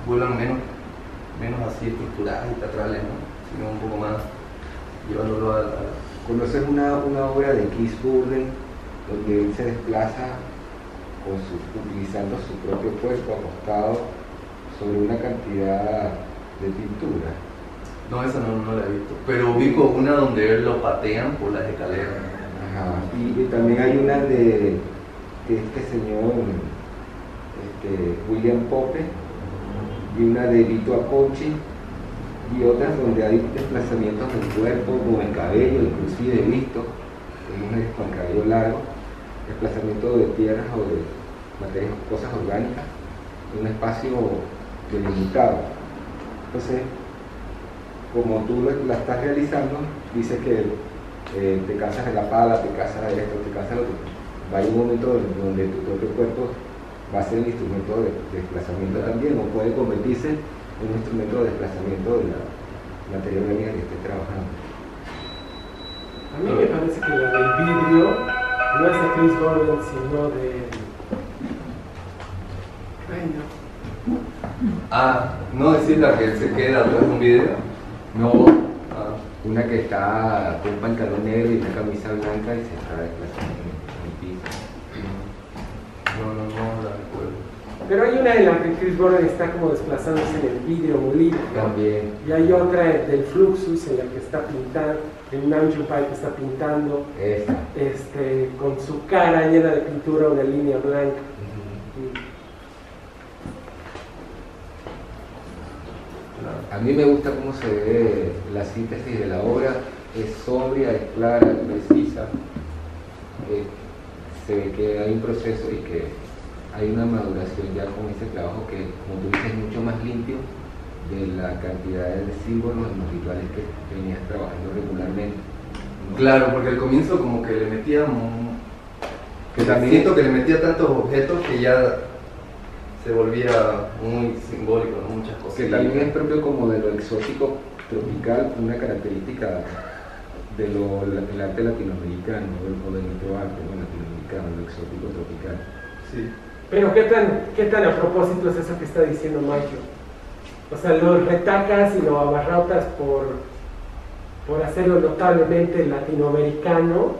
vuelvan menos así estructuradas y teatrales, ¿no? Sino un poco más llevándolo a ¿Conoces una obra de Chris Burden donde él se desplaza utilizando su propio cuerpo acostado sobre una cantidad de pintura? No, esa no la he visto, pero ubico una donde él lo patean por las escaleras. Ajá. Y también hay una de este señor William Pope y una de Vito Acconci y otras donde hay desplazamientos del cuerpo con el cabello, inclusive he visto con el cabello largo, desplazamiento de tierras o de materias, cosas orgánicas en un espacio delimitado. Entonces, como tú la estás realizando, dices que te cansas de la pala, te cansas de esto, te cansas de lo otro. Va a haber un momento donde tu propio cuerpo va a ser el instrumento de desplazamiento también, o puede convertirse en un instrumento de desplazamiento de la materia orgánica que estés trabajando. A mí me parece que la del vidrio no es de Chris Gordon, sino de... Ay, no. No decir la que se queda atrás de un video. No, una que está con un pantalón negro y una camisa blanca y se está desplazando en el piso. No la recuerdo. Pero hay una en la que Chris Gordon está como desplazándose en el vidrio molido, ¿no? También. Y hay otra del Fluxus en la que está pintando, en un Amchumpai que está pintando, con su cara llena de pintura, una línea blanca. A mí me gusta cómo se ve la síntesis de la obra, es sobria, es clara, es precisa. Se ve que hay un proceso y que hay una maduración ya con ese trabajo que, como tú dices, es mucho más limpio de la cantidad de símbolos en los rituales que venías trabajando regularmente, ¿no? Claro, porque al comienzo como que le metía siento que le metía tantos objetos que ya se volvía muy simbólico, ¿no? Muchas cosas. Que también es propio como de lo exótico tropical, una característica del arte latinoamericano o de nuestro arte, ¿no? Latinoamericano, lo exótico tropical. Sí. Pero ¿qué tan a propósito es eso que está diciendo Michael? O sea, lo retacas y lo abarrotas por hacerlo notablemente latinoamericano.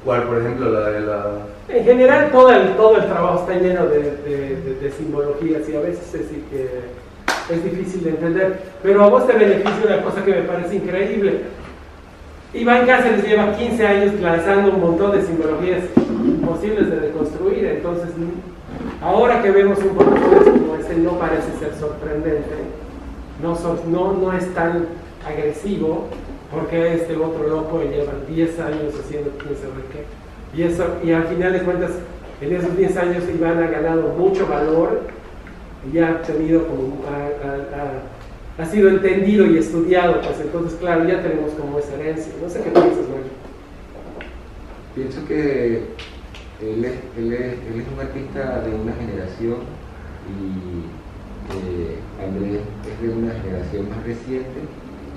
¿Cuál, por ejemplo, la de la...? En general todo el trabajo está lleno de simbologías y a veces es difícil de entender, pero a vos te beneficia una cosa que me parece increíble. Iván Cáceres lleva 15 años lanzando un montón de simbologías imposibles de deconstruir, entonces ahora que vemos un poco como ese no parece ser sorprendente, no es tan agresivo, porque este otro loco lleva 10 años haciendo quién sabe qué. Y al final de cuentas, en esos 10 años Iván ha ganado mucho valor y ha tenido como ha sido entendido y estudiado, pues entonces claro, ya tenemos como esa herencia. No sé qué piensas, Mario. Pienso que él es un artista de una generación y Andrés es de una generación más reciente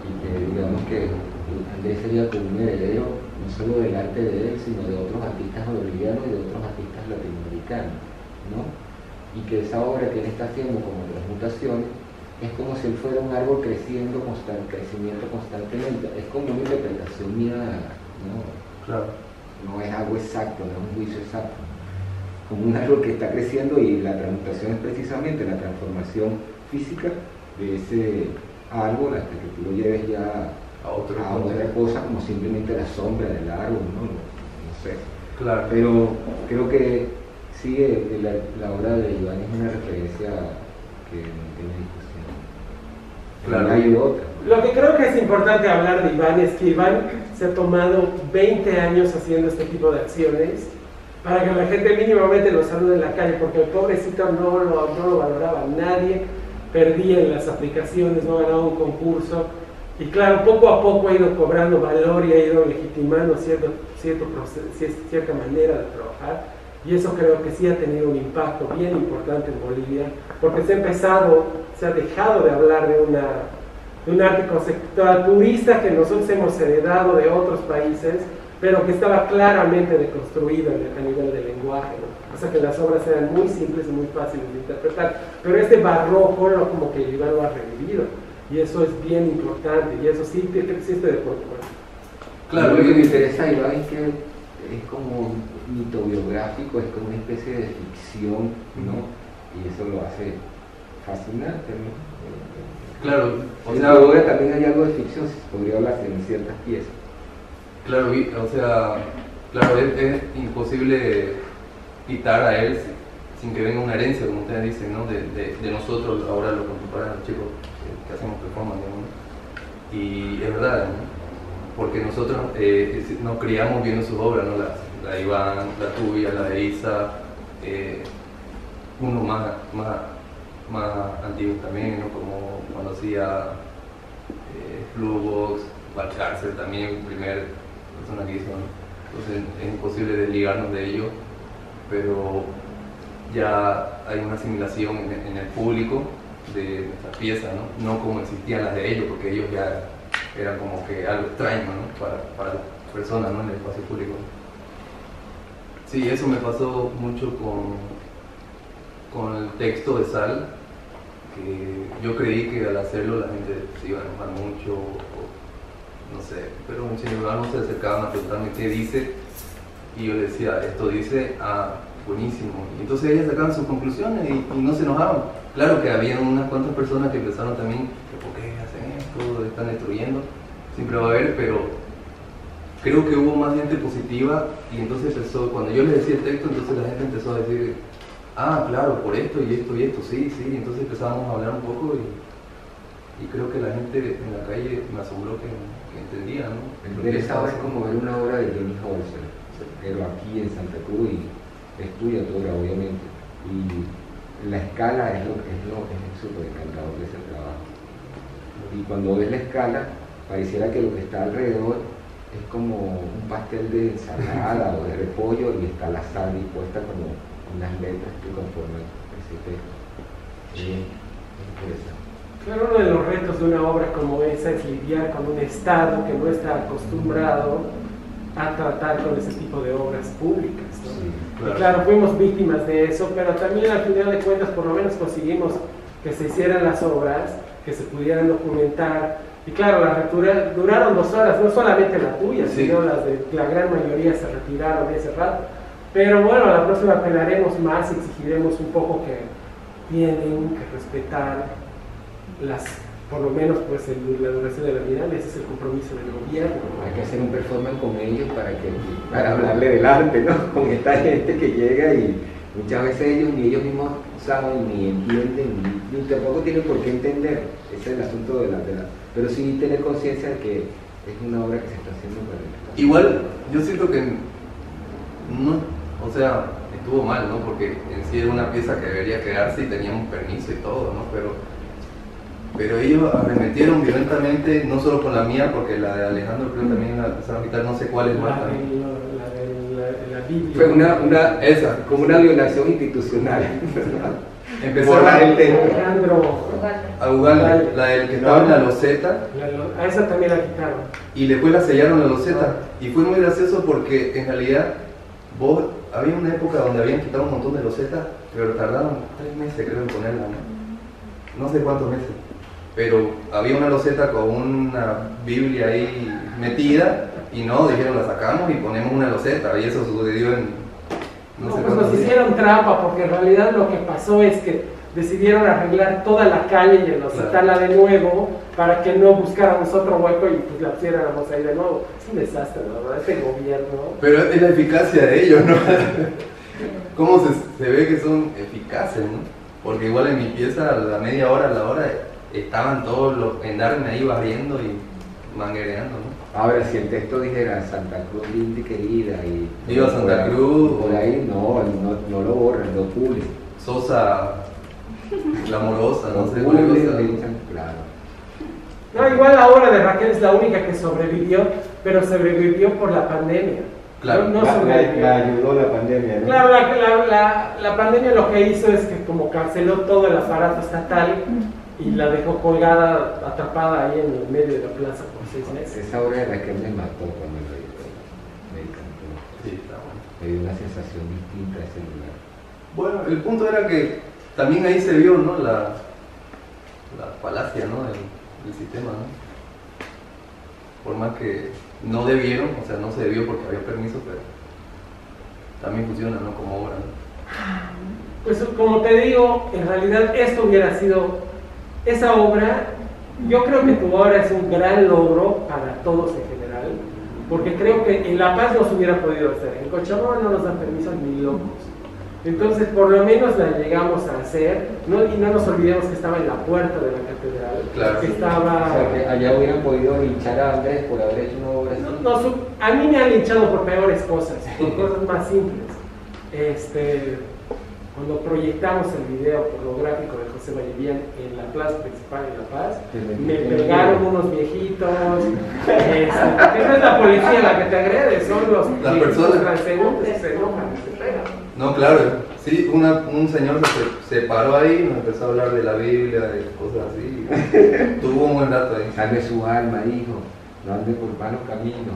y que digamos que Andrés sería como un heredero no solo del arte de él, sino de otros artistas bolivianos y de otros artistas latinoamericanos, ¿no? Y que esa obra que él está haciendo como transmutaciones es como si él fuera un árbol creciendo crecimiento constantemente. Es como una interpretación mía, ¿no? Claro. No es algo exacto, no es un juicio exacto. Como un árbol que está creciendo y la transmutación es precisamente la transformación física de ese árbol hasta que tú lo lleves ya a otra cosa, como simplemente la sombra del árbol, no sé. Claro. Pero creo que sí, la obra de Iván es una referencia que no tiene discusión. Claro. Hay otra. Lo que creo que es importante hablar de Iván es que Iván se ha tomado 20 años haciendo este tipo de acciones para que la gente mínimamente lo salude en la calle, porque el pobrecito no lo valoraba nadie, perdía en las aplicaciones, no ganaba un concurso, y claro, poco a poco ha ido cobrando valor y ha ido legitimando cierta manera de trabajar, y eso creo que sí ha tenido un impacto bien importante en Bolivia, porque se ha dejado de hablar de un arte conceptualista que nosotros hemos heredado de otros países, pero que estaba claramente deconstruido a nivel del lenguaje, ¿no? O sea que las obras eran muy simples y muy fáciles de interpretar, pero este barroco como que Iván lo ha revivido, y eso es bien importante, y eso sí, sí estoy de acuerdo con eso. Claro, lo que me interesa, Iván, es que es como mitobiográfico, es como una especie de ficción, ¿no? Y eso lo hace fascinante, ¿no? Claro, en la obra también hay algo de ficción, se podría hablar en ciertas piezas. Claro, o sea, claro, es imposible quitar a él sin que venga una herencia, como ustedes dicen, ¿no? De nosotros, ahora los contemporáneos, los chicos que hacemos performance, ¿no? Y es verdad, ¿no? Porque nosotros nos criamos viendo sus obras, ¿no? La de Iván, la tuya, la de Isa, uno más antiguo también, ¿no? Como cuando hacía Flubox, Valcárcel también, primer persona que hizo, ¿no? Entonces es imposible desligarnos de ello, pero ya hay una asimilación en el público de nuestras piezas, ¿no? No como existían las de ellos, porque ellos ya eran como que algo extraño, ¿no? Para las personas, ¿no? En el espacio público. Sí, eso me pasó mucho con el texto de Sal, que yo creí que al hacerlo la gente se iba a enojar mucho, no sé, pero en general no se acercaban a preguntarme qué dice, y yo les decía, esto dice, buenísimo, y entonces ellas sacaban sus conclusiones y no se enojaban. Claro que había unas cuantas personas que pensaron también, ¿por qué hacen esto? Están destruyendo, siempre va a haber, pero creo que hubo más gente positiva, y entonces empezó, cuando yo les decía el texto, entonces la gente empezó a decir, claro, por esto y esto y esto, sí, entonces empezamos a hablar un poco, y creo que la gente en la calle me asombró que entendía, ¿no? Interesaba es como ver una obra de Jenny Holzer, pero aquí en Santa Cruz, y es tuya tu obra, obviamente, y la escala es súper encantador de ese trabajo, y cuando ves la escala pareciera que lo que está alrededor es como un pastel de ensalada o de repollo, y está la sal dispuesta como unas letras que conforman ese texto. Es interesante. Claro, uno de los retos de una obra como esa es lidiar con un Estado que no está acostumbrado a tratar con ese tipo de obras públicas, ¿no? Sí, claro. Y claro, fuimos víctimas de eso, pero también al final de cuentas por lo menos conseguimos que se hicieran las obras, que se pudieran documentar, y claro, las duraron 2 horas, no solamente la tuya, sí, sino las de la gran mayoría se retiraron de ese rato, pero bueno, la próxima apelaremos más y exigiremos un poco que tienen que respetar por lo menos pues la duración de la Bienal. Ese es el compromiso del gobierno. Hay que hacer un performance con ellos para hablarle del arte, ¿no? Con esta gente que llega, y muchas veces ellos ni ellos mismos saben ni entienden, ni tampoco tienen por qué entender. Ese es el asunto de la pero sí tener conciencia de que es una obra que se está haciendo para el Estado. Igual yo siento que no, o sea, estuvo mal, ¿no? Porque en sí era una pieza que debería quedarse y teníamos permiso y todo, ¿no? Pero ellos arremetieron violentamente, no solo con la mía, porque la de Alejandro creo que también la empezaron a quitar, no sé cuál es más. La Biblia. Fue como una violación institucional. Empezaron el texto. Alejandro a Ugalde, la del que estaba en la loseta, a esa también la quitaron. y después la sellaron en la loseta. Y fue muy gracioso porque en realidad había una época donde habían quitado un montón de losetas, pero tardaron 3 meses creo en ponerla, ¿no? No sé cuántos meses. Pero había una loseta con una Biblia ahí metida, y no, dijeron la sacamos y ponemos una loseta, y eso sucedió en no sé pues cuántos nos días. hicieron trampa, porque en realidad lo que pasó es que decidieron arreglar toda la calle y enlosetarla de nuevo para que no buscáramos otro hueco y pues la pusiéramos ahí de nuevo. Es un desastre, la verdad, este gobierno. Pero es la eficacia de ellos, ¿no? ¿Cómo se ve que son eficaces, ¿no? Porque igual en mi pieza, a la media hora, a la hora, estaban todos los gendarmes ahí barriendo y manguereando, ¿no? Ahora, si el texto dijera Santa Cruz linda y querida y Viva Santa Cruz, por ahí no lo borran, lo pulen. Sosa, la morosa, no sé, Pulen, cualquier cosa. le echan, claro. No, igual la obra de Raquel es la única que sobrevivió, pero sobrevivió por la pandemia. Claro. No sobrevivió. La ayudó la pandemia, ¿no? Claro, la pandemia lo que hizo es que como canceló todo el aparato estatal y la dejó colgada, atrapada ahí en el medio de la plaza por 6 meses. Esa obra de Raquel me mató cuando me encantó. Sí, está bueno. Me dio una sensación distinta a ese lugar. Bueno, el punto era que también ahí se vio, ¿no? La falacia, ¿no? del sistema, ¿no? Por más que no debieron, o sea, no se debió porque había permiso, pero también funciona, ¿no? Como obra, ¿no? Pues como te digo, en realidad esto hubiera sido, esa obra, yo creo que tu obra es un gran logro para todos en general, porque creo que en La Paz no se hubiera podido hacer, en Cochabamba no nos dan permiso ni locos. Entonces, por lo menos la llegamos a hacer, y no nos olvidemos que estaba en la puerta de la catedral, Claro. que estaba... O sea, que allá hubieran podido hinchar a Andrés por haber hecho una obra así. A mí me han hinchado por peores cosas, por cosas más simples. Cuando proyectamos el video pornográfico de José Vallevián en la plaza principal de La Paz, me pegaron unos viejitos, porque no es la policía la que te agrede, son los Las personas. transeúntes que se enojan y se pegan. No, claro, sí, un señor se paró ahí y nos empezó a hablar de la Biblia y cosas así. Tuvo un buen rato ahí. Salve su alma, hijo, no ande por malos caminos.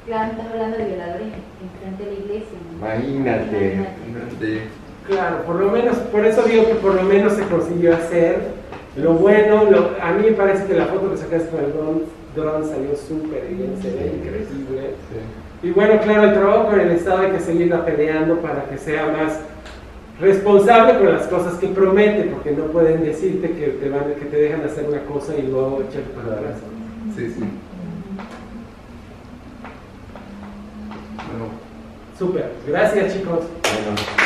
Claro, estás hablando de violadores enfrente de la iglesia. Imagínate. Sí. Claro, por lo menos, por eso digo que por lo menos se consiguió hacer. Lo bueno, a mí me parece que la foto que sacaste con el dron salió súper bien, se ve increíble. Sí. Y bueno, claro, el trabajo con el Estado hay que seguirla peleando para que sea más responsable con las cosas que promete, porque no pueden decirte que te dejan hacer una cosa y luego echarte para atrás. Sí, sí. Bueno. Súper, gracias chicos. Bueno.